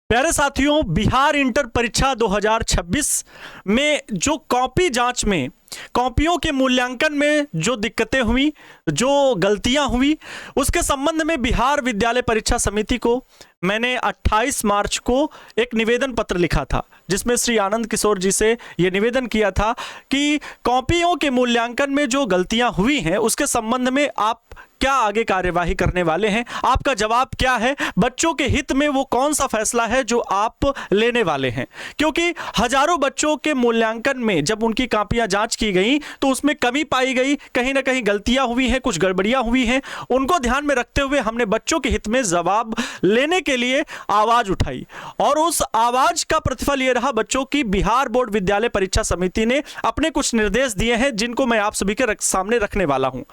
प्यारे साथियों, बिहार इंटर परीक्षा 2026 में जो कॉपी जांच में कॉपियों के मूल्यांकन में जो दिक्कतें हुई, जो गलतियां हुई, उसके संबंध में बिहार विद्यालय परीक्षा समिति को मैंने 28 मार्च को एक निवेदन पत्र लिखा था, जिसमें श्री आनंद किशोर जी से यह निवेदन किया था कि कॉपियों के मूल्यांकन में जो गलतियां हुई हैं उसके संबंध में आप क्या आगे कार्यवाही करने वाले हैं, आपका जवाब क्या है, बच्चों के हित में वो कौन सा फैसला है जो आप लेने वाले हैं। क्योंकि हजारों बच्चों के मूल्यांकन में जब उनकी कॉपियां जांच की गई तो उसमें कमी पाई गई, कहीं ना कहीं गलतियां हुई हैं, कुछ गड़बड़ियां हुई हैं। उनको ध्यान में रखते हुए हमने बच्चों के हित में जवाब लेने के लिए आवाज उठाई और उस आवाज का प्रतिफल ये रहा बच्चों की बिहार बोर्ड विद्यालय परीक्षा समिति ने अपने कुछ निर्देश दिए हैं, जिनको मैं आप सभी के सामने रखने वाला हूं।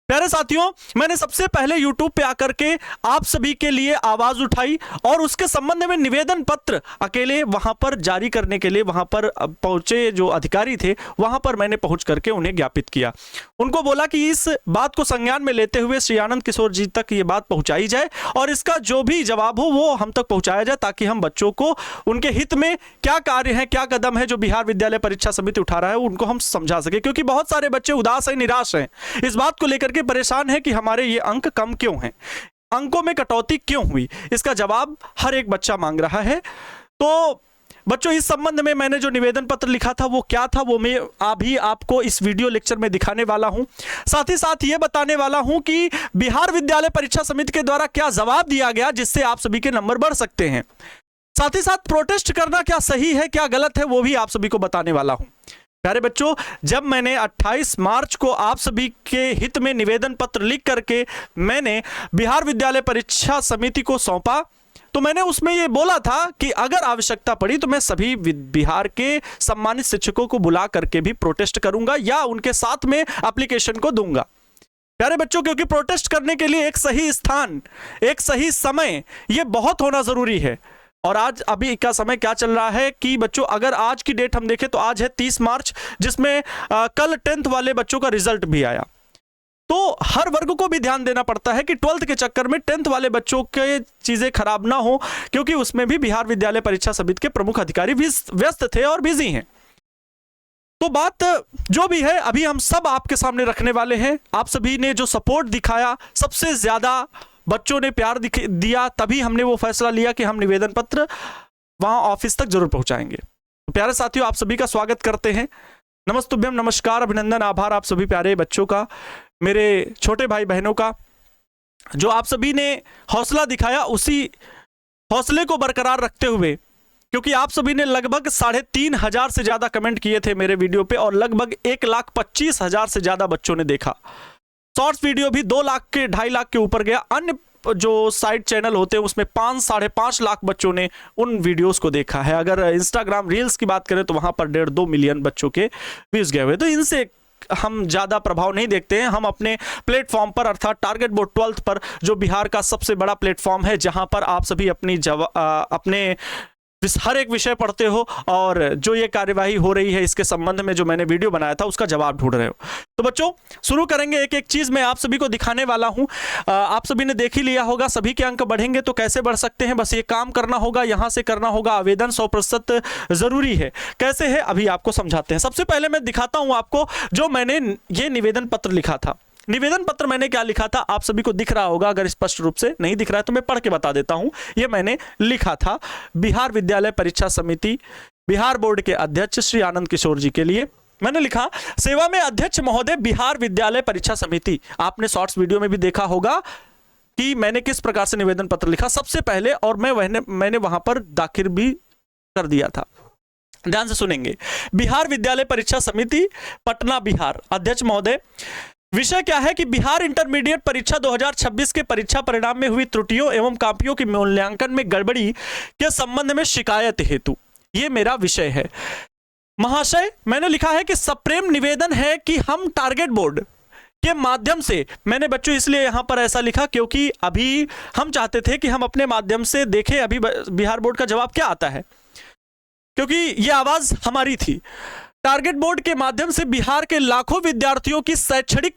प्यारे साथियों, मैंने सबसे पहले YouTube पे आकर के आप सभी के लिए आवाज उठाई और उसके संबंध में निवेदन पत्र अकेले वहां पर जारी करने के लिए वहां पर पहुंचे जो अधिकारी थे वहां पर मैंने पहुंच करके उन्हें ज्ञापित किया। उनको बोला कि इस बात को संज्ञान में लेते हुए श्री आनंद किशोर जी तक ये बात पहुंचाई जाए और इसका जो भी जवाब हो वो हम तक पहुंचाया जाए, ताकि हम बच्चों को उनके हित में क्या कार्य है, क्या कदम है जो बिहार विद्यालय परीक्षा समिति उठा रहा है उनको हम समझा सके। क्योंकि बहुत सारे बच्चे उदास है, निराश हैं, इस बात को लेकर के परेशान है कि हमारे ये अंक कम क्यों हैं, अंकों में कटौती क्यों हुई, इसका जवाब हर एक बच्चा मांग रहा है। तो बच्चों, इस संबंध में मैंने जो निवेदन पत्र लिखा था वो क्या था, वो मैं अभी आपको इस वीडियो लेक्चर में दिखाने वाला हूं। साथ ही साथ ये बताने वाला हूं कि बिहार विद्यालय परीक्षा समिति के द्वारा क्या जवाब दिया गया जिससे आप सभी के नंबर बढ़ सकते हैं। साथ ही साथ प्रोटेस्ट करना क्या सही है, क्या गलत है, वो भी आप सभी को बताने वाला हूं। प्यारे बच्चों, जब मैंने 28 मार्च को आप सभी के हित में निवेदन पत्र लिख करके मैंने बिहार विद्यालय परीक्षा समिति को सौंपा, तो मैंने उसमें ये बोला था कि अगर आवश्यकता पड़ी तो मैं सभी बिहार के सम्मानित शिक्षकों को बुला करके भी प्रोटेस्ट करूंगा या उनके साथ में एप्लीकेशन को दूंगा। प्यारे बच्चों, क्योंकि प्रोटेस्ट करने के लिए एक सही स्थान, एक सही समय, ये बहुत होना जरूरी है। और आज अभी का समय क्या चल रहा है कि बच्चों, अगर आज की डेट हम देखें तो आज है 30 मार्च, जिसमें कल 10th वाले बच्चों का रिजल्ट भी आया। तो हर वर्ग को भी ध्यान देना पड़ता है कि 12th के चक्कर में 10th वाले बच्चों के चीजें खराब ना हो, क्योंकि उसमें भी बिहार विद्यालय परीक्षा समिति के प्रमुख अधिकारी व्यस्त थे और बिजी हैं। तो बात जो भी है अभी हम सब आपके सामने रखने वाले हैं। आप सभी ने जो सपोर्ट दिखाया, सबसे ज्यादा बच्चों ने प्यार दिया, तभी हमने वो फैसला लिया कि हम निवेदन पत्र वहां ऑफिस तक जरूर पहुंचाएंगे। तो प्यारे साथियों, आप सभी का स्वागत करते हैं। नमस्तुभ्यम, नमस्कार, अभिनंदन, आभार आप सभी प्यारे बच्चों का, मेरे छोटे भाई बहनों का, जो आप सभी ने हौसला दिखाया, उसी हौसले को बरकरार रखते हुए, क्योंकि आप सभी ने लगभग 3,500 से ज्यादा कमेंट किए थे मेरे वीडियो पे और लगभग 1,25,000 से ज्यादा बच्चों ने देखा। शॉर्ट्स वीडियो भी 2 लाख के 2.5 लाख के ऊपर गया। अन्य जो साइड चैनल होते हैं उसमें 5-5.5 लाख बच्चों ने उन वीडियोस को देखा है। अगर इंस्टाग्राम रील्स की बात करें तो वहां पर 1.5-2 मिलियन बच्चों के व्यूज गए हुए। तो इनसे हम ज्यादा प्रभाव नहीं देखते हैं। हम अपने प्लेटफॉर्म पर, अर्थात टारगेट बोर्ड 12th पर, जो बिहार का सबसे बड़ा प्लेटफॉर्म है, जहां पर आप सभी अपने हर एक विषय पढ़ते हो और जो ये कार्यवाही हो रही है इसके संबंध में जो मैंने वीडियो बनाया था उसका जवाब ढूंढ रहे हो। तो बच्चों, शुरू करेंगे। एक एक चीज मैं आप सभी को दिखाने वाला हूं। आप सभी ने देख ही लिया होगा, सभी के अंक बढ़ेंगे तो कैसे बढ़ सकते हैं, बस ये काम करना होगा, यहां से करना होगा। आवेदन 100% जरूरी है। कैसे है अभी आपको समझाते हैं। सबसे पहले मैं दिखाता हूं आपको जो मैंने ये निवेदन पत्र लिखा था। निवेदन पत्र मैंने क्या लिखा था आप सभी को दिख रहा होगा, अगर स्पष्ट रूप से नहीं दिख रहा है तो मैं पढ़ के बता देता हूं। यह मैंने लिखा था बिहार विद्यालय परीक्षा समिति बिहार बोर्ड के अध्यक्ष श्री आनंद किशोर जी के लिए। मैंने लिखा, सेवा में अध्यक्ष महोदय बिहार विद्यालय परीक्षा समिति। आपने शॉर्ट्स वीडियो में भी देखा होगा कि मैंने किस प्रकार से निवेदन पत्र लिखा सबसे पहले, और मैंने वहां पर दाखिल भी कर दिया था। ध्यान से सुनेंगे। बिहार विद्यालय परीक्षा समिति पटना बिहार, अध्यक्ष महोदय। विषय क्या है कि बिहार इंटरमीडिएट परीक्षा 2026 के परीक्षा परिणाम में हुई त्रुटियों एवं कॉपियों के मूल्यांकन में गड़बड़ी के संबंध में शिकायत हेतु ये मेरा विषय है। महाशय, मैंने लिखा है कि सप्रेम निवेदन है कि हम टारगेट बोर्ड के माध्यम से, मैंने बच्चों इसलिए यहां पर ऐसा लिखा क्योंकि अभी हम चाहते थे कि हम अपने माध्यम से देखें अभी बिहार बोर्ड का जवाब क्या आता है, क्योंकि यह आवाज हमारी थी। टारगेट बोर्ड के माध्यम से बिहार के लाखों विद्यार्थियों की शैक्षणिक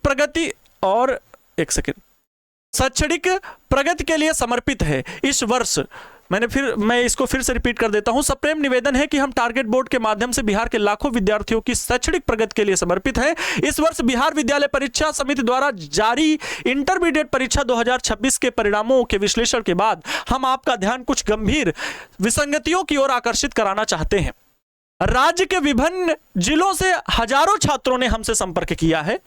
प्रगति और शैक्षणिक प्रगति के लिए समर्पित है। इस वर्ष मैं इसको फिर से रिपीट कर देता हूं। सप्रेम निवेदन है कि हम टारगेट बोर्ड के माध्यम से बिहार के लाखों विद्यार्थियों की शैक्षणिक प्रगति के लिए समर्पित हैं। इस वर्ष बिहार विद्यालय परीक्षा समिति द्वारा जारी इंटरमीडिएट परीक्षा 2026 के परिणामों के विश्लेषण के बाद हम आपका ध्यान कुछ गंभीर विसंगतियों की ओर आकर्षित कराना चाहते हैं। राज्य के विभिन्न जिलों से हजारों छात्रों ने हमसे संपर्क किया है,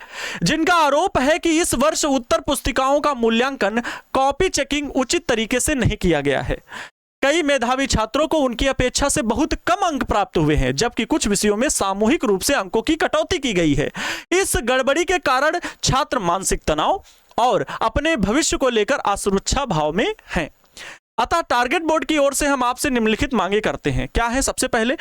जिनका आरोप है कि इस वर्ष उत्तर पुस्तिकाओं का मूल्यांकन कॉपी चेकिंग उचित तरीके से नहीं किया गया है। कई मेधावी छात्रों को उनकी अपेक्षा से बहुत कम अंक प्राप्त हुए हैं, जबकि कुछ विषयों में सामूहिक रूप से अंकों की कटौती की गई है। इस गड़बड़ी के कारण छात्र मानसिक तनाव और अपने भविष्य को लेकर असुरक्षा भाव में हैं। अतः टारगेट बोर्ड की ओर से हम आपसे निम्नलिखित मांगे करते हैं। क्या है? सबसे पहले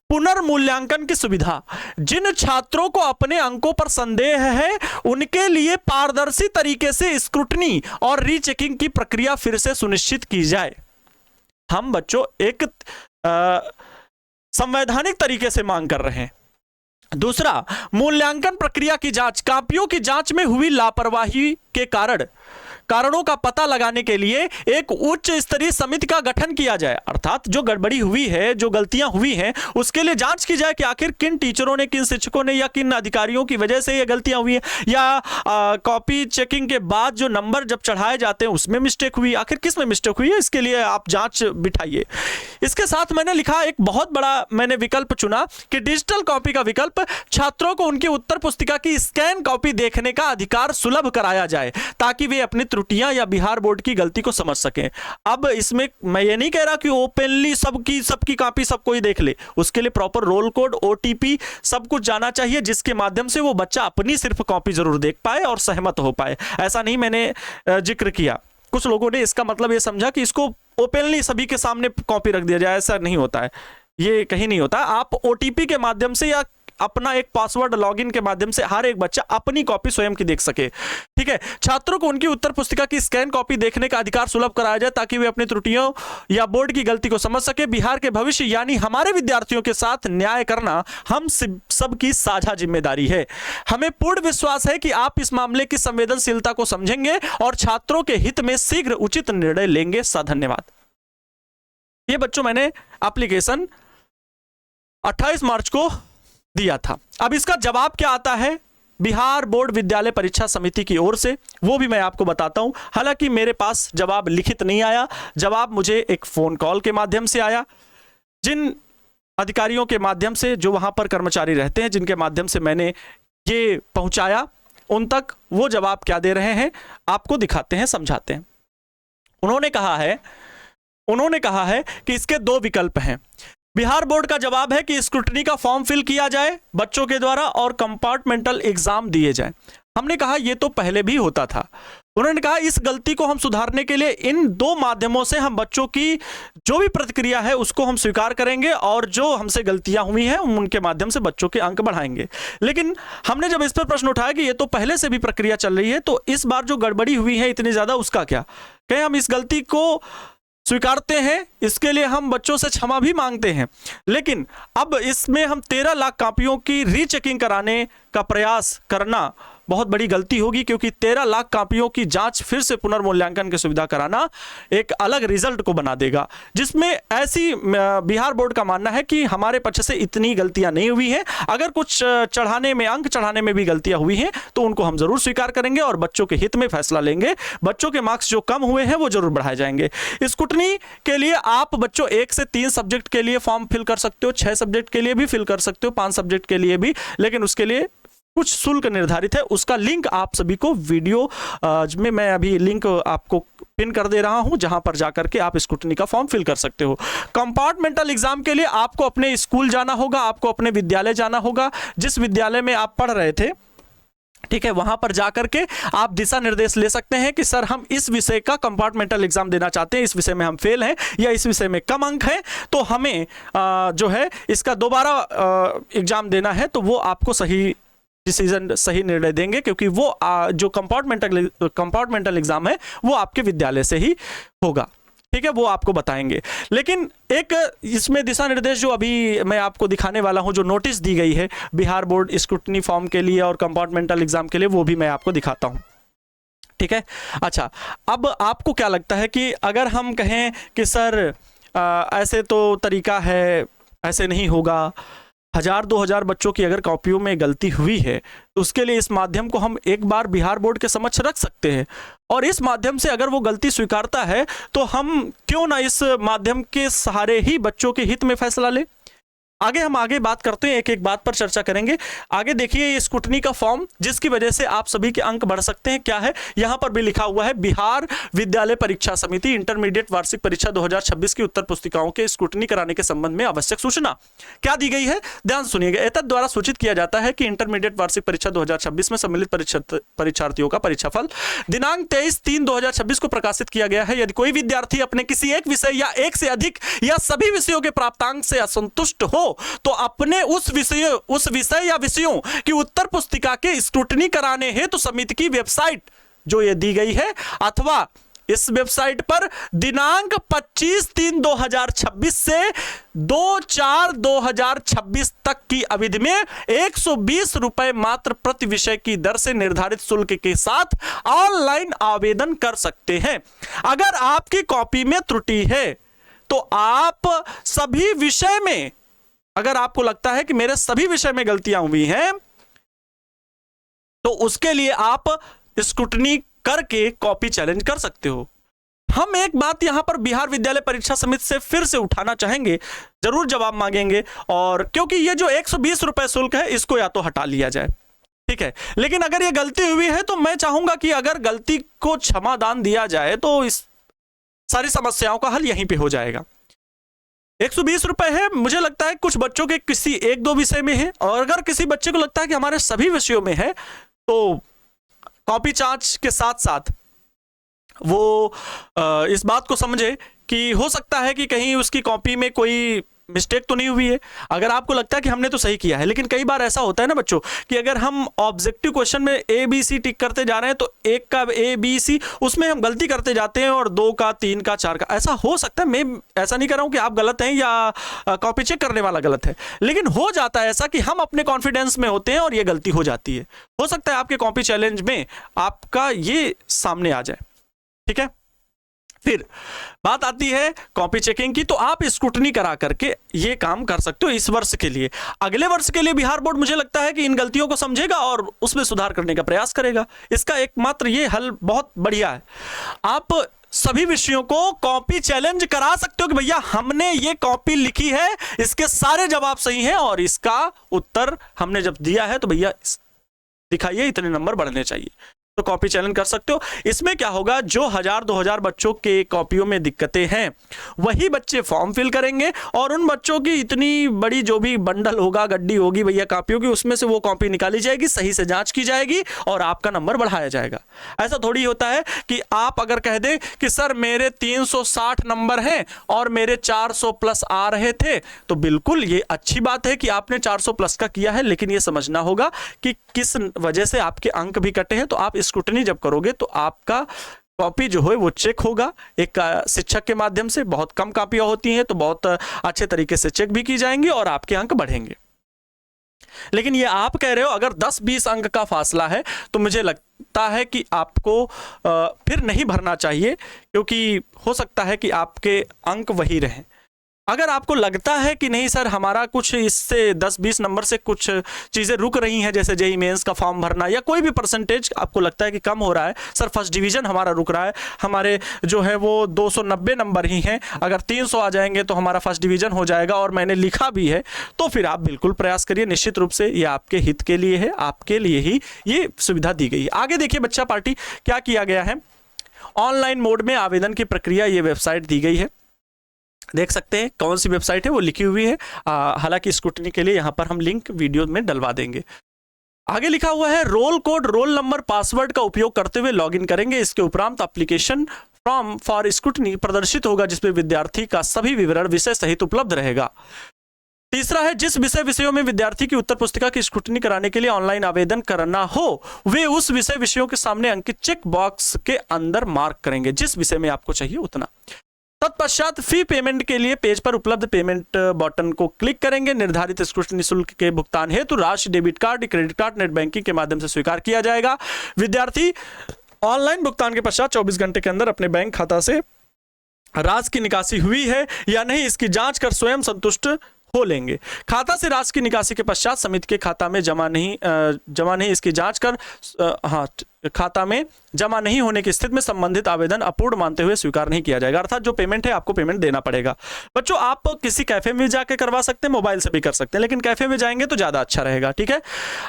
पुनर्मूल्यांकन की सुविधा। जिन छात्रों को अपने अंकों पर संदेह है, उनके लिए पारदर्शी तरीके से स्क्रूटनी और रीचेकिंग की प्रक्रिया फिर से सुनिश्चित की जाए। हम बच्चों एक संवैधानिक तरीके से मांग कर रहे हैं। दूसरा, मूल्यांकन प्रक्रिया की जांच। कॉपियों की जांच में हुई लापरवाही के कारणों का पता लगाने के लिए एक उच्च स्तरीय समिति का गठन किया जाए। अर्थात जो गड़बड़ी हुई है, जो गलतियां हुई हैं, उसके लिए जांच की जाए कि आखिर किन टीचरों ने, किन शिक्षकों ने या किन अधिकारियों की वजह से ये गलतियां हुई हैं, या कॉपी चेकिंग के बाद जो नंबर जब चढ़ाए जाते हैं उसमें मिस्टेक हुई, आखिर किस में मिस्टेक हुई है, इसके लिए आप जांच बिठाइए। इसके साथ मैंने लिखा, एक बहुत बड़ा मैंने विकल्प चुना कि डिजिटल कॉपी का विकल्प। छात्रों को उनकी उत्तर पुस्तिका की स्कैन कॉपी देखने का अधिकार सुलभ कराया जाए, ताकि वे अपनी त्रुटियां या बिहार बोर्ड की गलती को समझ सकें। अब इसमें मैं ये नहीं कह रहा कि ओपनली सबकी कॉपी सब कोई देख ले, उसके लिए प्रॉपर रोल कोड, ओटीपी सब कुछ जाना चाहिए, जिसके माध्यम से वो बच्चा अपनी सिर्फ कॉपी जरूर देख पाए और सहमत हो पाए। ऐसा नहीं मैंने जिक्र किया। कुछ लोगों ने इसका मतलब ये समझा कि इसको ओपनली सभी के सामने कॉपी रख दिया जाए। ऐसा नहीं होता है, ये कहीं नहीं होता। आप ओटीपी के माध्यम से या अपना एक पासवर्ड लॉगिन के माध्यम से हर एक बच्चा अपनी कॉपी स्वयं की देख सके। ठीक है। छात्रों को उनकी उत्तर पुस्तिका की स्कैन कॉपी देखने का अधिकार सुलभ कराया जाए, ताकि वे अपनी त्रुटियों या बोर्ड की गलती को समझ सके। बिहार के भविष्य यानी हमारे विद्यार्थियों के साथ न्याय करना हम सबकी साझा जिम्मेदारी है। हमें पूर्ण विश्वास है कि आप इस मामले की संवेदनशीलता को समझेंगे और छात्रों के हित में शीघ्र उचित निर्णय लेंगे। धन्यवाद। ये बच्चों मैंने एप्लीकेशन 28 मार्च को दिया था। अब इसका जवाब क्या आता है बिहार बोर्ड विद्यालय परीक्षा समिति की ओर से, वो भी मैं आपको बताता हूं। हालांकि मेरे पास जवाब लिखित नहीं आया, जवाब मुझे एक फोन कॉल के माध्यम से आया। जिन अधिकारियों के माध्यम से, जो वहां पर कर्मचारी रहते हैं, जिनके माध्यम से मैंने ये पहुंचाया, उन तक वो जवाब क्या दे रहे हैं आपको दिखाते हैं, समझाते हैं। उन्होंने कहा है कि इसके दो विकल्प हैं। बिहार बोर्ड का जवाब है कि स्क्रूटनी का फॉर्म फिल किया जाए बच्चों के द्वारा और कंपार्टमेंटल एग्जाम दिए जाए। हमने कहा यह तो पहले भी होता था। उन्होंने कहा इस गलती को हम सुधारने के लिए इन दो माध्यमों से हम बच्चों की जो भी प्रतिक्रिया है उसको हम स्वीकार करेंगे और जो हमसे गलतियां हुई हैं उनके माध्यम से बच्चों के अंक बढ़ाएंगे। लेकिन हमने जब इस पर प्रश्न उठाया कि ये तो पहले से भी प्रक्रिया चल रही है, तो इस बार जो गड़बड़ी हुई है इतनी ज्यादा, उसका क्या? कहें हम इस गलती को स्वीकारते हैं, इसके लिए हम बच्चों से क्षमा भी मांगते हैं, लेकिन अब इसमें हम 13 लाख कॉपियों की रीचेकिंग कराने का प्रयास करना बहुत बड़ी गलती होगी, क्योंकि 13 लाख कॉपियों की जांच फिर से पुनर्मूल्यांकन की सुविधा कराना एक अलग रिजल्ट को बना देगा, जिसमें ऐसी बिहार बोर्ड का मानना है कि हमारे पक्ष से इतनी गलतियां नहीं हुई हैं। अगर कुछ अंक चढ़ाने में भी गलतियां हुई हैं तो उनको हम जरूर स्वीकार करेंगे और बच्चों के हित में फैसला लेंगे। बच्चों के मार्क्स जो कम हुए हैं वो जरूर बढ़ाए जाएंगे। स्क्रूटनी के लिए आप बच्चों 1 से 3 सब्जेक्ट के लिए फॉर्म फिल कर सकते हो, 6 सब्जेक्ट के लिए भी फिल कर सकते हो, 5 सब्जेक्ट के लिए भी, लेकिन उसके लिए कुछ शुल्क निर्धारित है। उसका लिंक आप सभी को वीडियो में मैं अभी लिंक आपको पिन कर दे रहा हूं, जहां पर जाकर के आप स्क्रूटनी का फॉर्म फिल कर सकते हो। कंपार्टमेंटल एग्जाम के लिए आपको अपने स्कूल जाना होगा, आपको अपने विद्यालय जाना होगा, जिस विद्यालय में आप पढ़ रहे थे, ठीक है, वहां पर जाकर के आप दिशा निर्देश ले सकते हैं कि सर हम इस विषय का कंपार्टमेंटल एग्जाम देना चाहते हैं, इस विषय में हम फेल हैं या इस विषय में कम अंक हैं, तो हमें जो है इसका दोबारा एग्जाम देना है। तो वो आपको सही डिसीजन, सही निर्णय देंगे, क्योंकि वो जो कंपार्टमेंटल एग्जाम है वो आपके विद्यालय से ही होगा। ठीक है, वो आपको बताएंगे। लेकिन एक इसमें दिशा निर्देश जो अभी मैं आपको दिखाने वाला हूं, जो नोटिस दी गई है बिहार बोर्ड स्क्रूटनी फॉर्म के लिए और कंपार्टमेंटल एग्जाम के लिए, वो भी मैं आपको दिखाता हूं। ठीक है। अच्छा, अब आपको क्या लगता है कि अगर हम कहें कि सर ऐसे तो तरीका है, ऐसे नहीं होगा, 1000-2000 बच्चों की अगर कॉपियों में गलती हुई है तो उसके लिए इस माध्यम को हम एक बार बिहार बोर्ड के समक्ष रख सकते हैं, और इस माध्यम से अगर वो गलती स्वीकारता है तो हम क्यों ना इस माध्यम के सहारे ही बच्चों के हित में फैसला लें। हम आगे बात करते हैं, एक एक बात पर चर्चा करेंगे। आगे देखिए ये स्क्रूटनी का फॉर्म जिसकी वजह से आप सभी के अंक बढ़ सकते हैं, क्या है यहां पर भी लिखा हुआ है, बिहार विद्यालय परीक्षा समिति इंटरमीडिएट वार्षिक परीक्षा 2026 की उत्तर पुस्तिकाओं के स्क्रूटनी कराने के संबंध में आवश्यक सूचना क्या दी गई है, ध्यान सुनिएगा। एतद द्वारा सूचित किया जाता है कि इंटरमीडिएट वार्षिक परीक्षा 2026 में सम्मिलित परीक्षार्थियों का परीक्षाफल दिनांक 23/3/2026 को प्रकाशित किया गया है। यदि कोई विद्यार्थी अपने किसी एक विषय या एक से अधिक या सभी विषयों के प्राप्तांक से असंतुष्ट हो तो अपने उस विषय या विषयों की उत्तर पुस्तिका के स्क्रूटनी कराने हेतु समिति की वेबसाइट जो ये दी गई है अथवा इस वेबसाइट पर दिनांक 25/3/2026 से 2/4/2026 तक की अवधि में 120 रुपए मात्र प्रति विषय की दर से निर्धारित शुल्क के साथ ऑनलाइन आवेदन कर सकते हैं। अगर आपकी कॉपी में त्रुटि है तो आप सभी विषय में, अगर आपको लगता है कि मेरे सभी विषय में गलतियां हुई हैं तो उसके लिए आप स्क्रूटनी करके कॉपी चैलेंज कर सकते हो। हम एक बात यहां पर बिहार विद्यालय परीक्षा समिति से फिर से उठाना चाहेंगे, जरूर जवाब मांगेंगे, और क्योंकि ये जो 120 रुपए शुल्क है इसको या तो हटा लिया जाए, ठीक है, लेकिन अगर ये गलती हुई है तो मैं चाहूंगा कि अगर गलती को क्षमादान दिया जाए तो इस सारी समस्याओं का हल यहीं पे हो जाएगा। 120 रुपए है, मुझे लगता है कुछ बच्चों के किसी एक दो विषय में है, और अगर किसी बच्चे को लगता है कि हमारे सभी विषयों में है तो कॉपी जांच के साथ साथ वो इस बात को समझे कि हो सकता है कि कहीं उसकी कॉपी में कोई मिस्टेक तो नहीं हुई है। अगर आपको लगता है कि हमने तो सही किया है, लेकिन कई बार ऐसा होता है ना बच्चों कि अगर हम ऑब्जेक्टिव क्वेश्चन में ए बी सी टिक करते जा रहे हैं तो एक का ए बी सी उसमें हम गलती करते जाते हैं और 2 का 3 का 4 का, ऐसा हो सकता है। मैं ऐसा नहीं कर रहा हूं कि आप गलत हैं या कॉपी चेक करने वाला गलत है, लेकिन हो जाता है ऐसा कि हम अपने कॉन्फिडेंस में होते हैं और ये गलती हो जाती है। हो सकता है आपके कॉपी चैलेंज में आपका ये सामने आ जाए, ठीक है। फिर बात आती है कॉपी चेकिंग की, तो आप स्क्रूटनी करा करके ये काम कर सकते हो इस वर्ष के लिए। अगले वर्ष के लिए बिहार बोर्ड मुझे लगता है कि इन गलतियों को समझेगा और उसमें सुधार करने का प्रयास करेगा। इसका एकमात्र ये हल बहुत बढ़िया है, आप सभी विषयों को कॉपी चैलेंज करा सकते हो कि भैया हमने ये कॉपी लिखी है, इसके सारे जवाब सही हैं और इसका उत्तर हमने जब दिया है तो भैया दिखाइए इतने नंबर बढ़ने चाहिए, तो कॉपी चैलेंज कर सकते हो। इसमें क्या होगा, जो 1000-2000 बच्चों के कॉपियों में दिक्कतें हैं वही बच्चे फॉर्म फिल करेंगे और उन बच्चों की इतनी बड़ी जो भी बंडल होगा, गड्डी होगी भैया कॉपियों की, उसमें से वो कॉपी निकाली जाएगी, सही से जांच की जाएगी और आपका नंबर बढ़ाया जाएगा। ऐसा थोड़ी होता है कि आप अगर कह दें कि सर मेरे 360 नंबर हैं और मेरे 400 प्लस आ रहे थे, तो बिल्कुल ये अच्छी बात है कि आपने 400 प्लस का किया है, लेकिन ये समझना होगा कि किस वजह से आपके अंक भी कटे हैं। तो आप स्क्रूटनी जब करोगे तो आपका कॉपी जो है वो चेक होगा एक शिक्षक के माध्यम से। बहुत कम कॉपियां होती हैं तो बहुत अच्छे तरीके से चेक भी की जाएंगी और आपके अंक बढ़ेंगे। लेकिन ये आप कह रहे हो अगर 10-20 अंक का फासला है तो मुझे लगता है कि आपको फिर नहीं भरना चाहिए, क्योंकि हो सकता है कि आपके अंक वही रहें। अगर आपको लगता है कि नहीं सर हमारा कुछ इससे 10-20 नंबर से कुछ चीज़ें रुक रही हैं, जैसे जेईई मेंस का फॉर्म भरना या कोई भी परसेंटेज आपको लगता है कि कम हो रहा है, सर फर्स्ट डिवीज़न हमारा रुक रहा है, हमारे जो है वो 290 नंबर ही हैं, अगर 300 आ जाएंगे तो हमारा फर्स्ट डिवीज़न हो जाएगा और मैंने लिखा भी है, तो फिर आप बिल्कुल प्रयास करिए। निश्चित रूप से ये आपके हित के लिए है, आपके लिए ही ये सुविधा दी गई है। आगे देखिए बच्चा पार्टी क्या किया गया है, ऑनलाइन मोड में आवेदन की प्रक्रिया, ये वेबसाइट दी गई है, देख सकते हैं कौन सी वेबसाइट है वो लिखी हुई है। हालांकि स्क्रूटनी के लिए यहाँ पर हम लिंक वीडियो में डलवा देंगे। आगे लिखा हुआ है roll code, roll number, password का उपयोग करते हुए लॉगिन करेंगे। इसके उपरांत एप्लीकेशन फॉर्म फॉर स्क्रूटनी प्रदर्शित होगा जिसमें विद्यार्थी का सभी विवरण विषय सहित उपलब्ध रहेगा। तीसरा है जिस विषयों में विद्यार्थी की उत्तर पुस्तिका की स्क्रूटनी कराने के लिए ऑनलाइन आवेदन करना हो वे उस विषयों के सामने अंकित चेक बॉक्स के अंदर मार्क करेंगे जिस विषय में आपको चाहिए उतना। तत्पश्चात फी पेमेंट के लिए पेज पर उपलब्ध पेमेंट बटन को क्लिक करेंगे। निर्धारित स्क्रूटनी शुल्क के भुगतान हेतु राशि debit card, credit card, net banking के माध्यम से स्वीकार किया जाएगा। विद्यार्थी ऑनलाइन भुगतान के पश्चात 24 घंटे के अंदर अपने बैंक खाता से राशि की निकासी हुई है या नहीं, इसकी जांच कर स्वयं संतुष्ट हो लेंगे। खाता से राशि की निकासी के पश्चात समिति के खाता में जमा नहीं इसकी जांच कर खाता में जमा नहीं होने की स्थिति में संबंधित आवेदन अपूर्ण मानते हुए स्वीकार नहीं किया जाएगा। अर्थात जो पेमेंट है आपको पेमेंट देना पड़ेगा। बच्चों, आप किसी कैफे में जाके करवा सकते हैं, मोबाइल से भी कर सकते हैं, लेकिन कैफे में जाएंगे तो ज्यादा अच्छा रहेगा। ठीक है,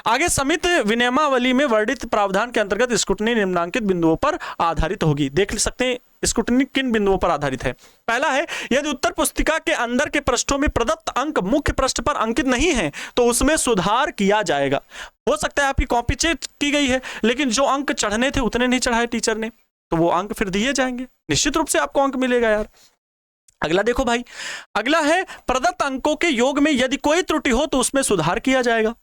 आगे समिति विनियमावली में वर्णित प्रावधान के अंतर्गत स्क्रूटनी निम्नांकित बिंदुओं पर आधारित होगी। देख सकते हैं स्क्रूटनी किन बिंदुओं पर आधारित है। पहला है, यदि उत्तर पुस्तिका के अंदर के पृष्ठों में प्रदत्त अंक मुख्य पृष्ठ पर अंकित नहीं है तो उसमें सुधार किया जाएगा। हो सकता है आपकी कॉपी चेक की गई है लेकिन जो अंक चढ़ने थे उतने नहीं चढ़ाए टीचर ने, तो वो अंक फिर दिए जाएंगे, निश्चित रूप से आपको अंक मिलेगा यार। अगला देखो भाई, अगला है प्रदत्त अंकों के योग में यदि कोई त्रुटि हो तो उसमें सुधार किया जाएगा।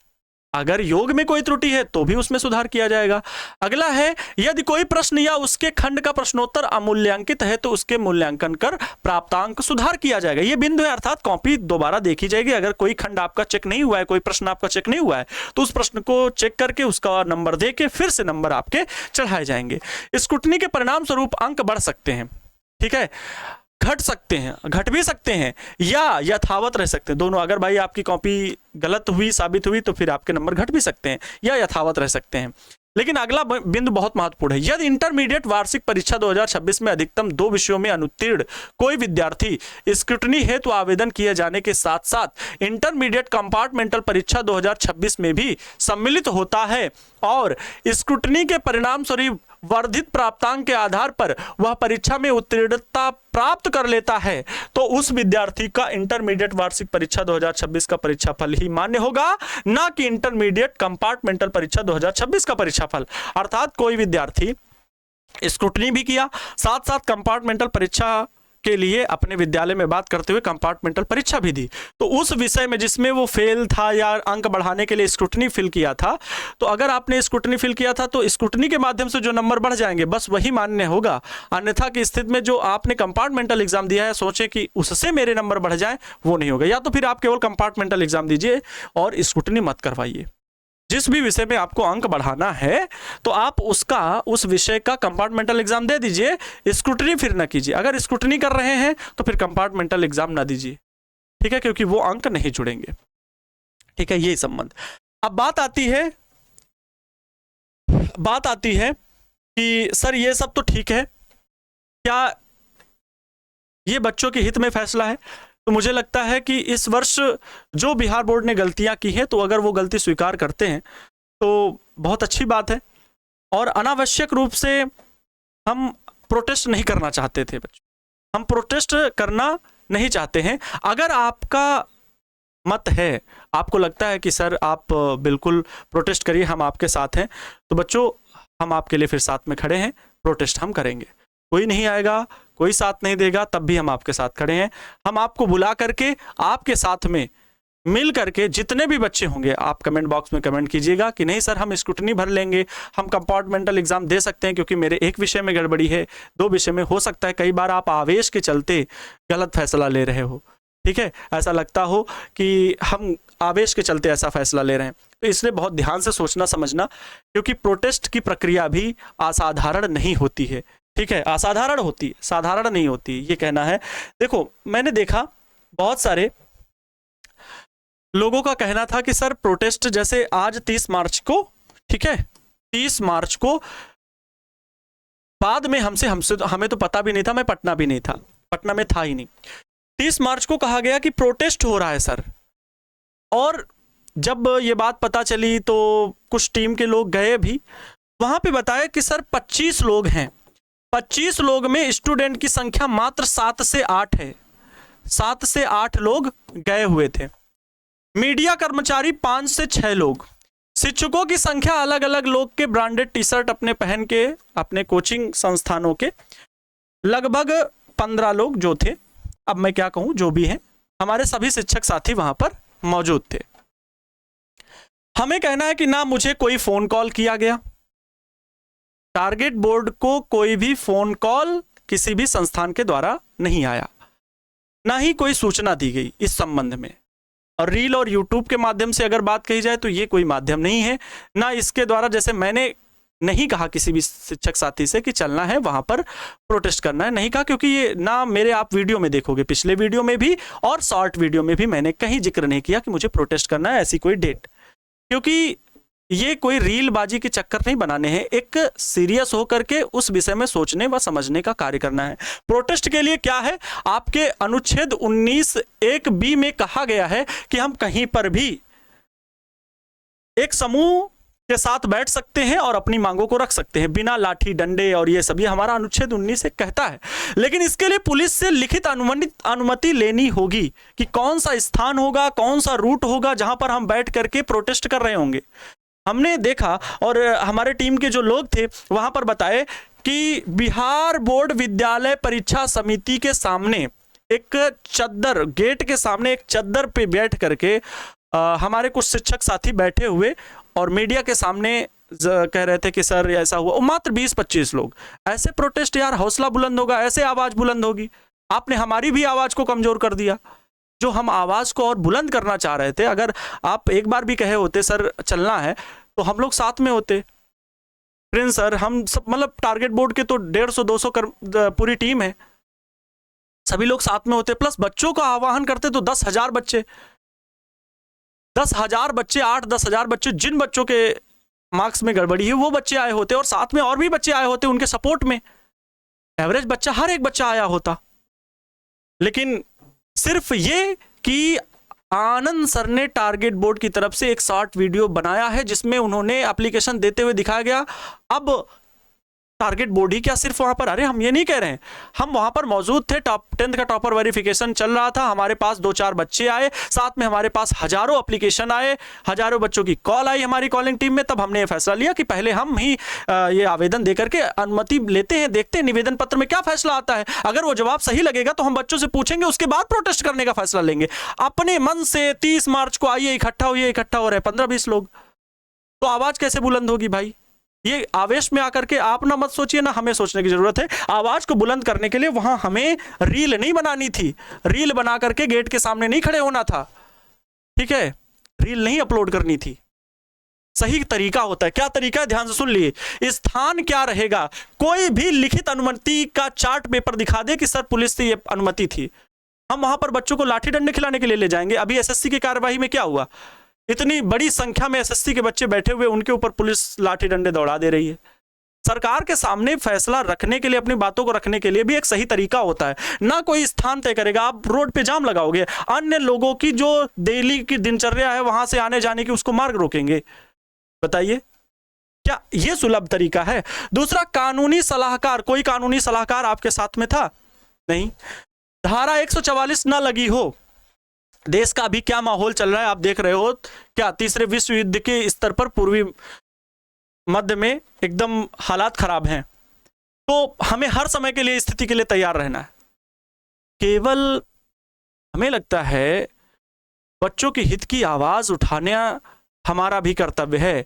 अगर योग में कोई त्रुटि है तो भी उसमें सुधार किया जाएगा। अगला है, यदि कोई प्रश्न या उसके खंड का प्रश्नोत्तर अमूल्यांकित है तो उसके मूल्यांकन कर प्राप्तांक सुधार किया जाएगा। ये बिंदु है, अर्थात कॉपी दोबारा देखी जाएगी। अगर कोई खंड आपका चेक नहीं हुआ है, कोई प्रश्न आपका चेक नहीं हुआ है, तो उस प्रश्न को चेक करके उसका नंबर दे के फिर से नंबर आपके चढ़ाए जाएंगे। स्क्रूटनी के परिणाम स्वरूप अंक बढ़ सकते हैं, ठीक है, घट सकते हैं, घट भी सकते हैं या यथावत रह सकते हैं, दोनों। अगर भाई आपकी कॉपी गलत हुई साबित हुई तो फिर आपके नंबर घट भी सकते हैं या यथावत रह सकते हैं। लेकिन अगला बिंदु बहुत महत्वपूर्ण है, यदि इंटरमीडिएट वार्षिक परीक्षा 2026 में अधिकतम 2 विषयों में अनुत्तीर्ण कोई विद्यार्थी स्क्रूटनी हेतु आवेदन किए जाने के साथ साथ इंटरमीडिएट कंपार्टमेंटल परीक्षा 2026 में भी सम्मिलित होता है और स्क्रूटनी के परिणाम स्वरूप वर्धित प्राप्तांक के आधार पर वह परीक्षा में उत्तीर्णता प्राप्त कर लेता है तो उस विद्यार्थी का इंटरमीडिएट वार्षिक परीक्षा 2026 का परीक्षाफल ही मान्य होगा, ना कि इंटरमीडिएट कंपार्टमेंटल परीक्षा 2026 का परीक्षाफल। अर्थात कोई विद्यार्थी स्क्रूटनी भी किया, साथ साथ कंपार्टमेंटल परीक्षा के लिए अपने विद्यालय में बात करते हुए कंपार्टमेंटल परीक्षा भी दी, तो उस विषय में जिसमें वो फेल था या अंक बढ़ाने के लिए स्क्रूटनी फिल किया था, तो अगर आपने स्क्रूटनी फिल किया था तो स्क्रूटनी के माध्यम से जो नंबर बढ़ जाएंगे बस वही मान्य होगा। अन्यथा की स्थिति में जो आपने कंपार्टमेंटल एग्जाम दिया है सोचे कि उससे मेरे नंबर बढ़ जाए, वो नहीं होगा। या तो फिर आप केवल कंपार्टमेंटल एग्जाम दीजिए और स्क्रूटनी मत करवाइए। जिस भी विषय में आपको अंक बढ़ाना है तो आप उसका उस विषय का कंपार्टमेंटल एग्जाम दे दीजिए, स्क्रूटनी फिर ना कीजिए। अगर स्क्रूटनी कर रहे हैं तो फिर कंपार्टमेंटल एग्जाम ना दीजिए, ठीक है, क्योंकि वो अंक नहीं जुड़ेंगे। ठीक है, यही संबंध। अब बात आती है कि सर ये सब तो ठीक है, क्या ये बच्चों के हित में फैसला है? तो मुझे लगता है कि इस वर्ष जो बिहार बोर्ड ने गलतियां की हैं तो अगर वो गलती स्वीकार करते हैं तो बहुत अच्छी बात है। और अनावश्यक रूप से हम प्रोटेस्ट नहीं करना चाहते थे बच्चों, हम प्रोटेस्ट करना नहीं चाहते हैं। अगर आपका मत है, आपको लगता है कि सर आप बिल्कुल प्रोटेस्ट करिए, हम आपके साथ हैं, तो बच्चों हम आपके लिए फिर साथ में खड़े हैं, प्रोटेस्ट हम करेंगे। कोई नहीं आएगा, कोई साथ नहीं देगा, तब भी हम आपके साथ खड़े हैं। हम आपको बुला करके आपके साथ में मिल करके जितने भी बच्चे होंगे, आप कमेंट बॉक्स में कमेंट कीजिएगा कि नहीं सर हम स्क्रूटनी भर लेंगे, हम कंपार्टमेंटल एग्जाम दे सकते हैं क्योंकि मेरे एक विषय में गड़बड़ी है, 2 विषय में हो सकता है कई बार आप आवेश के चलते गलत फैसला ले रहे हो, ठीक है, ऐसा लगता हो कि हम आवेश के चलते ऐसा फैसला ले रहे हैं, तो इसलिए बहुत ध्यान से सोचना समझना, क्योंकि प्रोटेस्ट की प्रक्रिया भी असाधारण नहीं होती है, ठीक है, असाधारण होती है, साधारण नहीं होती, ये कहना है। देखो मैंने देखा बहुत सारे लोगों का कहना था कि सर प्रोटेस्ट जैसे आज 30 मार्च को, ठीक है, 30 मार्च को बाद में हमें तो पता भी नहीं था, मैं पटना भी नहीं था, पटना में था ही नहीं। 30 मार्च को कहा गया कि प्रोटेस्ट हो रहा है सर, और जब ये बात पता चली तो कुछ टीम के लोग गए भी, वहां पे बताया कि सर 25 लोग हैं, 25 लोग में स्टूडेंट की संख्या मात्र 7 से 8 है, 7 से 8 लोग गए हुए थे, मीडिया कर्मचारी 5 से 6 लोग, शिक्षकों की संख्या अलग अलग लोग के ब्रांडेड टी शर्ट अपने पहन के अपने कोचिंग संस्थानों के लगभग 15 लोग जो थे, अब मैं क्या कहूं, जो भी हैं, हमारे सभी शिक्षक साथी वहां पर मौजूद थे। हमें कहना है कि ना मुझे कोई फोन कॉल किया गया, टारगेट बोर्ड को कोई भी फोन कॉल किसी भी संस्थान के द्वारा नहीं आया, ना ही कोई सूचना दी गई इस संबंध में। और रील और यूट्यूब के माध्यम से अगर बात कही जाए तो ये कोई माध्यम नहीं है, ना इसके द्वारा, जैसे मैंने नहीं कहा किसी भी शिक्षक साथी से कि चलना है वहाँ पर प्रोटेस्ट करना है, नहीं कहा, क्योंकि ये ना मेरे आप वीडियो में देखोगे, पिछले वीडियो में भी और शॉर्ट वीडियो में भी मैंने कहीं जिक्र नहीं किया कि मुझे प्रोटेस्ट करना है, ऐसी कोई डेट, क्योंकि ये कोई रीलबाजी के चक्कर नहीं बनाने हैं, एक सीरियस होकर के उस विषय में सोचने व समझने का कार्य करना है। प्रोटेस्ट के लिए क्या है, आपके अनुच्छेद 19(1)(b) में कहा गया है कि हम कहीं पर भी एक समूह के साथ बैठ सकते हैं और अपनी मांगों को रख सकते हैं बिना लाठी डंडे और ये सब, ये हमारा अनुच्छेद 19 से कहता है। लेकिन इसके लिए पुलिस से लिखित अनुमति लेनी होगी कि कौन सा स्थान होगा, कौन सा रूट होगा जहां पर हम बैठ करके प्रोटेस्ट कर रहे होंगे। हमने देखा और हमारे टीम के जो लोग थे वहां पर बताए कि बिहार बोर्ड विद्यालय परीक्षा समिति के सामने एक चद्दर, गेट के सामने एक चद्दर पे बैठ करके हमारे कुछ शिक्षक साथी बैठे हुए और मीडिया के सामने कह रहे थे कि सर ऐसा हुआ, और मात्र 20-25 लोग। ऐसे प्रोटेस्ट यार हौसला बुलंद होगा, ऐसे आवाज बुलंद होगी। आपने हमारी भी आवाज को कमजोर कर दिया, जो हम आवाज को और बुलंद करना चाह रहे थे। अगर आप एक बार भी कहे होते सर चलना है तो हम लोग साथ में होते। प्रिंस सर, हम सब मतलब टारगेट बोर्ड के तो 150-200 पूरी टीम है, सभी लोग साथ में होते, प्लस बच्चों का आह्वान करते तो 10,000 बच्चे, 10,000 बच्चे, 8-10,000 बच्चे, जिन बच्चों के मार्क्स में गड़बड़ी है वो बच्चे आए होते और साथ में और भी बच्चे आए होते उनके सपोर्ट में। एवरेज बच्चा, हर एक बच्चा आया होता। लेकिन सिर्फ ये कि आनंद सर ने टारगेट बोर्ड की तरफ से एक शॉर्ट वीडियो बनाया है जिसमें उन्होंने एप्लीकेशन देते हुए दिखाया गया। अब टारगेट बोर्ड ही क्या सिर्फ वहां पर, अरे हम ये नहीं कह रहे हैं, हम वहां पर मौजूद थे, टॉप 10th का टॉपर वेरिफिकेशन चल रहा था, हमारे पास 2-4 बच्चे आए, साथ में हमारे पास हजारों एप्लीकेशन आए, हजारों बच्चों की कॉल आई हमारी कॉलिंग टीम में। तब हमने ये फैसला लिया कि पहले हम ही ये आवेदन देकर के अनुमति लेते हैं, देखते हैं निवेदन पत्र में क्या फैसला आता है। अगर वो जवाब सही लगेगा तो हम बच्चों से पूछेंगे, उसके बाद प्रोटेस्ट करने का फैसला लेंगे। अपने मन से 30 मार्च को आइए, इकट्ठा होइए, इकट्ठा हो रहे 15-20 लोग, तो आवाज कैसे बुलंद होगी भाई? ये आवेश में आकर के आप ना मत सोचिए, ना हमें सोचने की जरूरत है। आवाज को बुलंद करने के लिए वहां हमें रील नहीं बनानी थी, रील बना करके गेट के सामने नहीं खड़े होना था, ठीक है? रील नहीं अपलोड करनी थी। सही तरीका होता है। क्या तरीका है, ध्यान से सुन लिए। स्थान क्या रहेगा, कोई भी लिखित अनुमति का चार्ट पेपर दिखा दे कि सर पुलिस से ये अनुमति थी, हम वहां पर बच्चों को लाठी डंडे खिलाने के लिए ले जाएंगे। अभी एसएससी की कार्यवाही में क्या हुआ, इतनी बड़ी संख्या में एसएससी के बच्चे बैठे हुए, उनके ऊपर पुलिस लाठी डंडे दौड़ा दे रही है। सरकार के सामने फैसला रखने के लिए, अपनी बातों को रखने के लिए भी एक सही तरीका होता है। ना कोई स्थान तय करेगा, आप रोड पे जाम लगाओगे, अन्य लोगों की जो डेली की दिनचर्या है वहां से आने जाने की, उसको मार्ग रोकेंगे। बताइए क्या ये सुलभ तरीका है? दूसरा, कानूनी सलाहकार, कोई कानूनी सलाहकार आपके साथ में था? नहीं। धारा 144 ना लगी हो। देश का अभी क्या माहौल चल रहा है आप देख रहे हो, क्या तीसरे विश्व युद्ध के स्तर पर पूर्वी मध्य में एकदम हालात खराब हैं। तो हमें हर समय के लिए, स्थिति के लिए तैयार रहना है। केवल हमें लगता है बच्चों के हित की आवाज उठाना हमारा भी कर्तव्य है।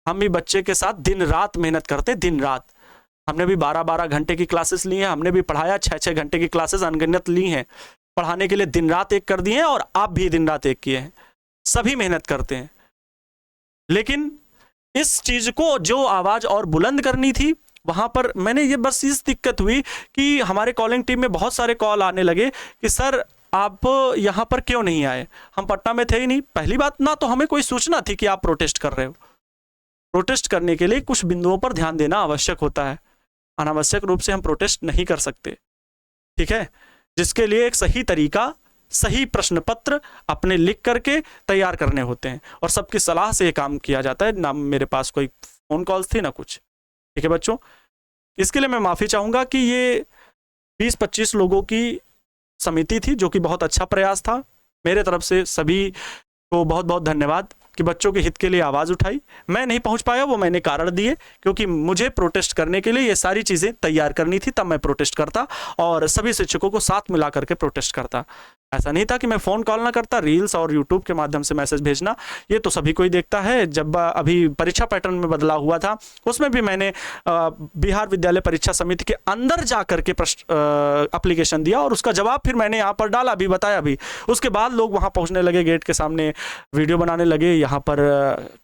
हम भी बच्चे के साथ दिन रात मेहनत करते, दिन रात। हमने भी 12-12 घंटे की क्लासेस ली हैं, हमने भी पढ़ाया, 6-6 घंटे की क्लासेस अनगिनत ली हैं, पढ़ाने के लिए दिन रात एक कर दिए हैं, और आप भी दिन रात एक किए हैं। सभी मेहनत करते हैं, लेकिन इस चीज को जो आवाज और बुलंद करनी थी, वहां पर मैंने ये बस इस दिक्कत हुई कि हमारे कॉलिंग टीम में बहुत सारे कॉल आने लगे कि सर आप यहाँ पर क्यों नहीं आए, हम पटना में थे ही नहीं। पहली बात, ना तो हमें कोई सूचना थी कि आप प्रोटेस्ट कर रहे हो। प्रोटेस्ट करने के लिए कुछ बिंदुओं पर ध्यान देना आवश्यक होता है, अनावश्यक रूप से हम प्रोटेस्ट नहीं कर सकते, ठीक है? जिसके लिए एक सही तरीका, सही प्रश्न पत्र अपने लिख करके तैयार करने होते हैं, और सबकी सलाह से ये काम किया जाता है। ना मेरे पास कोई फोन कॉल्स थी ना कुछ, ठीक है बच्चों? इसके लिए मैं माफ़ी चाहूँगा कि ये 20-25 लोगों की समिति थी, जो कि बहुत अच्छा प्रयास था। मेरे तरफ से सभी को बहुत बहुत धन्यवाद कि बच्चों के हित के लिए आवाज़ उठाई। मैं नहीं पहुंच पाया, वो मैंने कारण दिए, क्योंकि मुझे प्रोटेस्ट करने के लिए ये सारी चीज़ें तैयार करनी थी, तब मैं प्रोटेस्ट करता और सभी शिक्षकों को साथ मिला करके प्रोटेस्ट करता। ऐसा नहीं था कि मैं फ़ोन कॉल ना करता, रील्स और यूट्यूब के माध्यम से मैसेज भेजना ये तो सभी कोई देखता है। जब अभी परीक्षा पैटर्न में बदलाव हुआ था, उसमें भी मैंने बिहार विद्यालय परीक्षा समिति के अंदर जा करके एप्लीकेशन दिया, और उसका जवाब फिर मैंने यहाँ पर डाला भी, बताया भी। उसके बाद लोग वहाँ पहुँचने लगे, गेट के सामने वीडियो बनाने लगे, यहाँ पर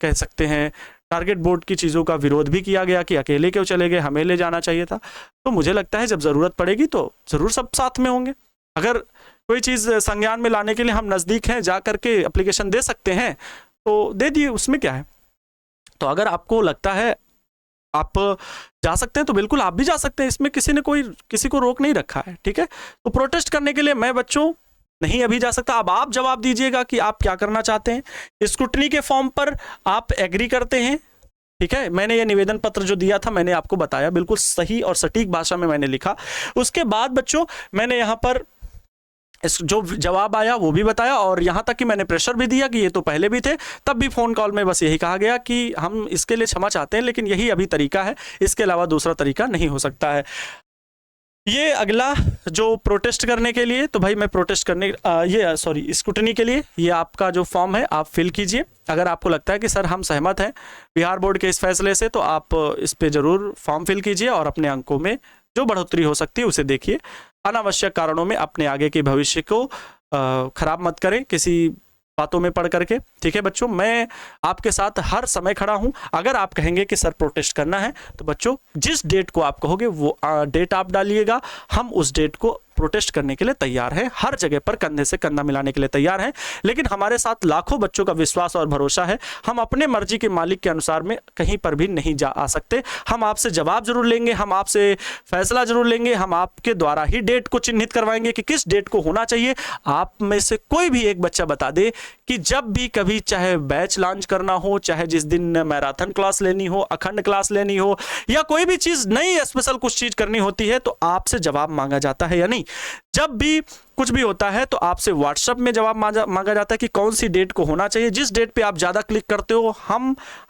कह सकते हैं टारगेट बोर्ड की चीज़ों का विरोध भी किया गया कि अकेले क्यों चले गए, हमें ले जाना चाहिए था। तो मुझे लगता है जब ज़रूरत पड़ेगी तो ज़रूर सब साथ में होंगे। अगर कोई चीज़ संज्ञान में लाने के लिए हम नज़दीक हैं, जा करके एप्लीकेशन दे सकते हैं तो दे दिए, उसमें क्या है। तो अगर आपको लगता है आप जा सकते हैं तो बिल्कुल आप भी जा सकते हैं, इसमें किसी ने किसी को रोक नहीं रखा है, ठीक है। तो प्रोटेस्ट करने के लिए मैं बच्चों नहीं अभी जा सकता। अब आप जवाब दीजिएगा कि आप क्या करना चाहते हैं। स्क्रूटनी के फॉर्म पर आप एग्री करते हैं, ठीक है। मैंने ये निवेदन पत्र जो दिया था मैंने आपको बताया, बिल्कुल सही और सटीक भाषा में मैंने लिखा। उसके बाद बच्चों मैंने यहाँ पर जो जवाब आया वो भी बताया, और यहाँ तक कि मैंने प्रेशर भी दिया कि ये तो पहले भी थे, तब भी फ़ोन कॉल में बस यही कहा गया कि हम इसके लिए क्षमा चाहते हैं, लेकिन यही अभी तरीका है, इसके अलावा दूसरा तरीका नहीं हो सकता है। ये अगला जो प्रोटेस्ट करने के लिए, तो भाई मैं प्रोटेस्ट करने स्क्रूटनी के लिए ये आपका जो फॉर्म है आप फिल कीजिए। अगर आपको लगता है कि सर हम सहमत हैं बिहार बोर्ड के इस फैसले से, तो आप इस पे ज़रूर फॉर्म फिल कीजिए और अपने अंकों में जो बढ़ोतरी हो सकती है उसे देखिए। अनावश्यक कारणों में अपने आगे के भविष्य को खराब मत करें किसी बातों में पढ़ करके, ठीक है बच्चों। मैं आपके साथ हर समय खड़ा हूं। अगर आप कहेंगे कि सर प्रोटेस्ट करना है तो बच्चों जिस डेट को आप कहोगे वो डेट आप डालिएगा, हम उस डेट को प्रोटेस्ट करने के लिए तैयार हैं, हर जगह पर कंधे से कंधा मिलाने के लिए तैयार हैं। लेकिन हमारे साथ लाखों बच्चों का विश्वास और भरोसा है, हम अपने मर्जी के मालिक के अनुसार में कहीं पर भी नहीं जा आ सकते। हम आपसे जवाब जरूर लेंगे, हम आपसे फैसला जरूर लेंगे, हम आपके द्वारा ही डेट को चिन्हित करवाएंगे कि किस डेट को होना चाहिए। आप में से कोई भी एक बच्चा बता दे कि जब भी कभी चाहे बैच लॉन्च करना हो, चाहे जिस दिन मैराथन क्लास लेनी हो, अखंड क्लास लेनी हो, या कोई भी चीज़ नई स्पेशल कुछ चीज़ करनी होती है तो आपसे जवाब मांगा जाता है या नहीं। जब भी कुछ भी होता है तो आपसे व्हाट्सएप में जवाब मांगा जाता है कि कौन सी डेट को होना चाहिए। जिस डेट पे आप ज़्यादा क्लिक करते हो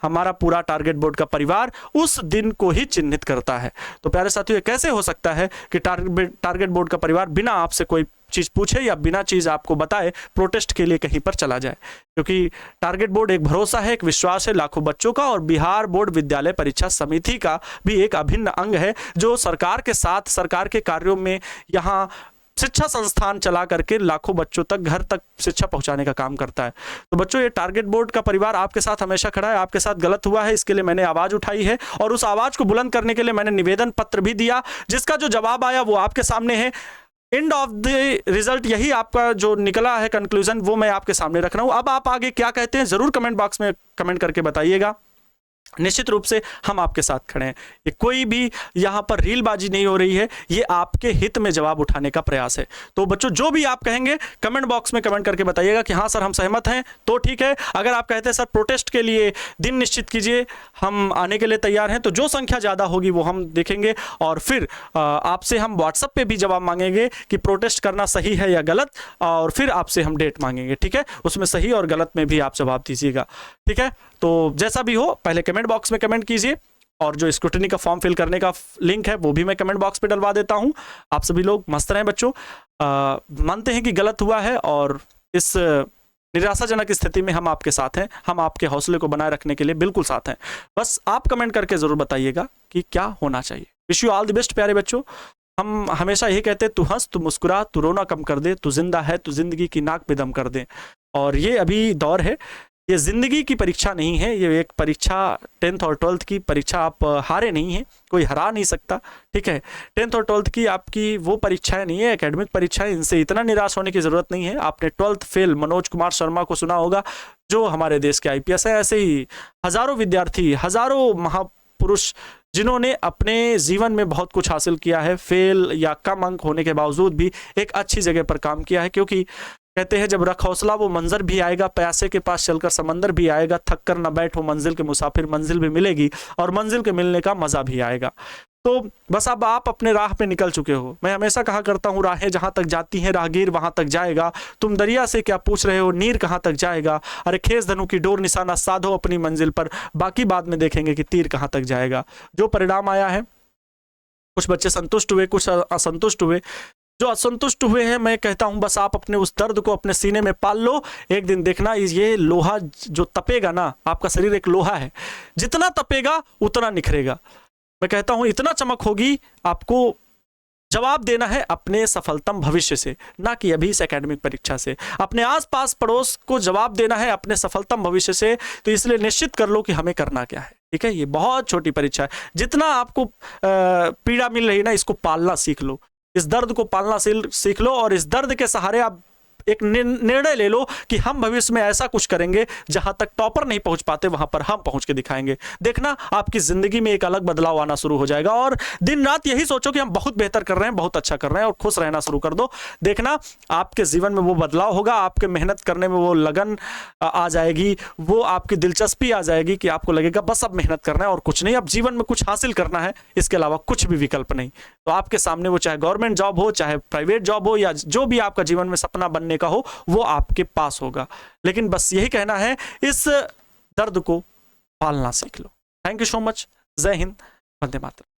हमारा पूरा टारगेट बोर्ड का परिवार उस दिन को ही चिन्हित करता है। तो प्यारे साथियों, ये कैसे हो सकता है कि टारगेट बोर्ड का परिवार बिना आपसे कोई चीज़ पूछे या बिना चीज़ आपको बताए प्रोटेस्ट के लिए कहीं पर चला जाए? क्योंकि टारगेट बोर्ड एक भरोसा है, एक विश्वास है लाखों बच्चों का, और बिहार बोर्ड विद्यालय परीक्षा समिति का भी एक अभिन्न अंग है जो सरकार के साथ सरकार के कार्यों में यहाँ शिक्षा संस्थान चला करके लाखों बच्चों तक घर तक शिक्षा पहुंचाने का काम करता है। तो बच्चों ये टारगेट बोर्ड का परिवार आपके साथ हमेशा खड़ा है। आपके साथ गलत हुआ है इसके लिए मैंने आवाज़ उठाई है, और उस आवाज़ को बुलंद करने के लिए मैंने निवेदन पत्र भी दिया, जिसका जो जवाब आया वो आपके सामने है। एंड ऑफ द रिजल्ट यही आपका जो निकला है कंक्लूजन, वो मैं आपके सामने रख रहा हूँ। अब आप आगे क्या कहते हैं जरूर कमेंट बॉक्स में कमेंट करके बताइएगा। निश्चित रूप से हम आपके साथ खड़े हैं। ये कोई भी यहाँ पर रीलबाजी नहीं हो रही है, ये आपके हित में जवाब उठाने का प्रयास है। तो बच्चों जो भी आप कहेंगे कमेंट बॉक्स में कमेंट करके बताइएगा कि हाँ सर हम सहमत हैं, तो ठीक है। अगर आप कहते हैं सर प्रोटेस्ट के लिए दिन निश्चित कीजिए, हम आने के लिए तैयार हैं, तो जो संख्या ज़्यादा होगी वो हम देखेंगे, और फिर आपसे हम व्हाट्सएप पे भी जवाब मांगेंगे कि प्रोटेस्ट करना सही है या गलत, और फिर आपसे हम डेट मांगेंगे, ठीक है। उसमें सही और गलत में भी आप जवाब दीजिएगा, ठीक है। तो जैसा भी हो पहले कमेंट बॉक्स में कमेंट कीजिए, और जो स्क्रूटनी का फॉर्म फिल करने का लिंक है वो भी मैं कमेंट बॉक्स पे डलवा देता हूं। आप सभी लोग मस्त रहें बच्चों। मानते हैं कि गलत हुआ है, और इस निराशाजनक स्थिति में हम आपके साथ हैं, हम आपके हौसले को बनाए रखने के लिए बिल्कुल साथ हैं। बस आप कमेंट करके ज़रूर बताइएगा कि क्या होना चाहिए। Wish you all the best प्यारे बच्चों। हम हमेशा यही कहते हैं, तू हंस, तू मुस्कुरा, तू रोना कम कर दे, तू जिंदा है, तू जिंदगी की नाक पे दम कर दे। और ये अभी दौर है, ये ज़िंदगी की परीक्षा नहीं है, ये एक परीक्षा 10th और 12th की परीक्षा, आप हारे नहीं हैं, कोई हरा नहीं सकता, ठीक है। 10th और 12th की आपकी वो परीक्षाएं नहीं है, एकेडमिक परीक्षाएं, इनसे इतना निराश होने की ज़रूरत नहीं है। आपने 12th फेल मनोज कुमार शर्मा को सुना होगा, जो हमारे देश के IPS हैं। ऐसे ही हज़ारों विद्यार्थी, हज़ारों महापुरुष जिन्होंने अपने जीवन में बहुत कुछ हासिल किया है, फेल या कम अंक होने के बावजूद भी एक अच्छी जगह पर काम किया है। क्योंकि कहते हैं जब रख हौसला वो मंजर भी आएगा, प्यासे के पास चलकर समंदर भी आएगा, थक कर न बैठो मंजिल के मुसाफिर, मंजिल भी मिलेगी और मंजिल के मिलने का मज़ा भी आएगा। तो बस अब आप अपने राह पे निकल चुके हो। मैं हमेशा कहा करता हूँ, राहें जहाँ तक जाती हैं राहगीर वहाँ तक जाएगा। तुम दरिया से क्या पूछ रहे हो, नीर कहाँ तक जाएगा। अरे खेस धनु की डोर निशाना साधो अपनी मंजिल पर, बाकी बाद में देखेंगे कि तीर कहाँ तक जाएगा। जो परिणाम आया है, कुछ बच्चे संतुष्ट हुए, कुछ असंतुष्ट हुए। जो असंतुष्ट हुए हैं, मैं कहता हूं बस आप अपने उस दर्द को अपने सीने में पाल लो। एक दिन देखना ये लोहा जो तपेगा ना, आपका शरीर एक लोहा है, जितना तपेगा उतना निखरेगा। मैं कहता हूं इतना चमक होगी आपको, जवाब देना है अपने सफलतम भविष्य से, ना कि अभी इस एकेडमिक परीक्षा से। अपने आसपास पड़ोस को जवाब देना है अपने सफलतम भविष्य से। तो इसलिए निश्चित कर लो कि हमें करना क्या है, ठीक है। ये बहुत छोटी परीक्षा है। जितना आपको पीड़ा मिल रही है ना, इसको पालना सीख लो, इस दर्द को पालना सीख लो, और इस दर्द के सहारे आप एक निर्णय ले लो कि हम भविष्य में ऐसा कुछ करेंगे, जहां तक टॉपर नहीं पहुंच पाते वहां पर हम पहुंच के दिखाएंगे। देखना आपकी जिंदगी में एक अलग बदलाव आना शुरू हो जाएगा। और दिन रात यही सोचो कि हम बहुत बेहतर कर रहे हैं, बहुत अच्छा कर रहे हैं, और खुश रहना शुरू कर दो। देखना आपके जीवन में वो बदलाव होगा, आपके मेहनत करने में वो लगन आ जाएगी, वो आपकी दिलचस्पी आ जाएगी कि आपको लगेगा बस अब मेहनत करना है और कुछ नहीं, अब जीवन में कुछ हासिल करना है, इसके अलावा कुछ भी विकल्प नहीं। तो आपके सामने वो चाहे गवर्नमेंट जॉब हो, चाहे प्राइवेट जॉब हो, या जो भी आपका जीवन में सपना बनने का हो, वो आपके पास होगा। लेकिन बस यही कहना है, इस दर्द को पालना सीख लो। Thank you so much. जय हिंद, वंदे मातरम।